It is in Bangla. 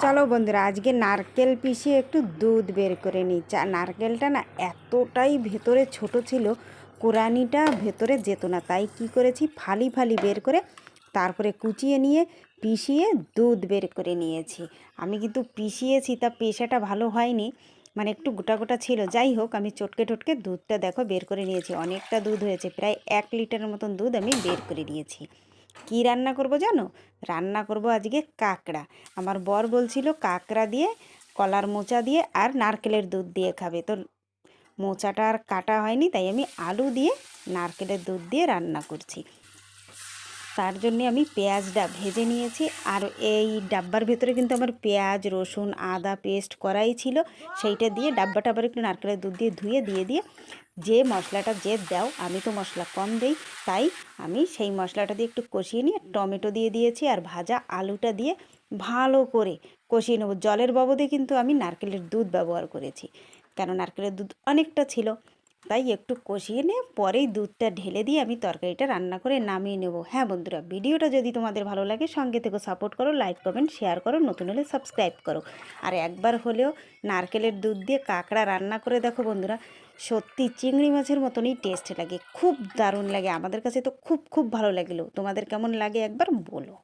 চলো বন্ধুরা, আজকে নারকেল পিষিয়ে একটু দুধ বের করে নিই। নারকেলটা না এতটাই ভেতরে ছোট ছিল, কোরানিটা ভেতরে যেত না। তাই কি করেছি, ফালি ফালি বের করে তারপরে কুচিয়ে নিয়ে পিষিয়ে দুধ বের করে নিয়েছি। আমি কিন্তু পিষিয়েছি, তা পেশাটা ভালো হয়নি, মানে একটু গোটা গোটা ছিল। যাই হোক, আমি চটকে টটকে দুধটা দেখো বের করে নিয়েছি। অনেকটা দুধ হয়েছে, প্রায় 1 লিটারের মতন দুধ আমি বের করে নিয়েছি। কি রান্না করব জানো? রান্না করব আজকে কাঁকড়া। আমার বর বলছিল কাঁকড়া দিয়ে, কলার মোচা দিয়ে আর নারকেলের দুধ দিয়ে খাবে। তো মোচাটা আর কাটা হয়নি, তাই আমি আলু দিয়ে নারকেলের দুধ দিয়ে রান্না করছি। তার জন্যে আমি পেঁয়াজটা ভেজে নিয়েছি। আর এই ডাব্বার ভেতরে কিন্তু আমার পেঁয়াজ, রসুন, আদা পেস্ট করাই ছিল। সেইটা দিয়ে ডাব্বাটা আবার একটু নারকেলের দুধ দিয়ে ধুয়ে দিয়ে যে মশলাটা যে দাও, আমি তো মশলা কম দেই, তাই আমি সেই মশলাটা দিয়ে একটু কষিয়ে নিয়ে টমেটো দিয়ে দিয়েছি আর ভাজা আলুটা দিয়ে ভালো করে কষিয়ে নেব। জলের বাবদে কিন্তু আমি নারকেলের দুধ ব্যবহার করেছি, কেন নারকেলের দুধ অনেকটা ছিল। তাই একটু কষিয়ে নিয়ে পরেই দুধটা ঢেলে দিয়ে আমি তরকারিটা রান্না করে নামিয়ে নেব। হ্যাঁ বন্ধুরা, ভিডিওটা যদি তোমাদের ভালো লাগে সঙ্গে থেকে সাপোর্ট করো, লাইক কমেন্ট শেয়ার করো, নতুন হলে সাবস্ক্রাইব করো। আর একবার হলেও নারকেলের দুধ দিয়ে কাঁকড়া রান্না করে দেখো বন্ধুরা, সত্যি চিংড়ি মাছের মতনই টেস্ট লাগে, খুব দারুণ লাগে। আমাদের কাছে তো খুব খুব ভালো লাগলো। তোমাদের কেমন লাগে একবার বলো।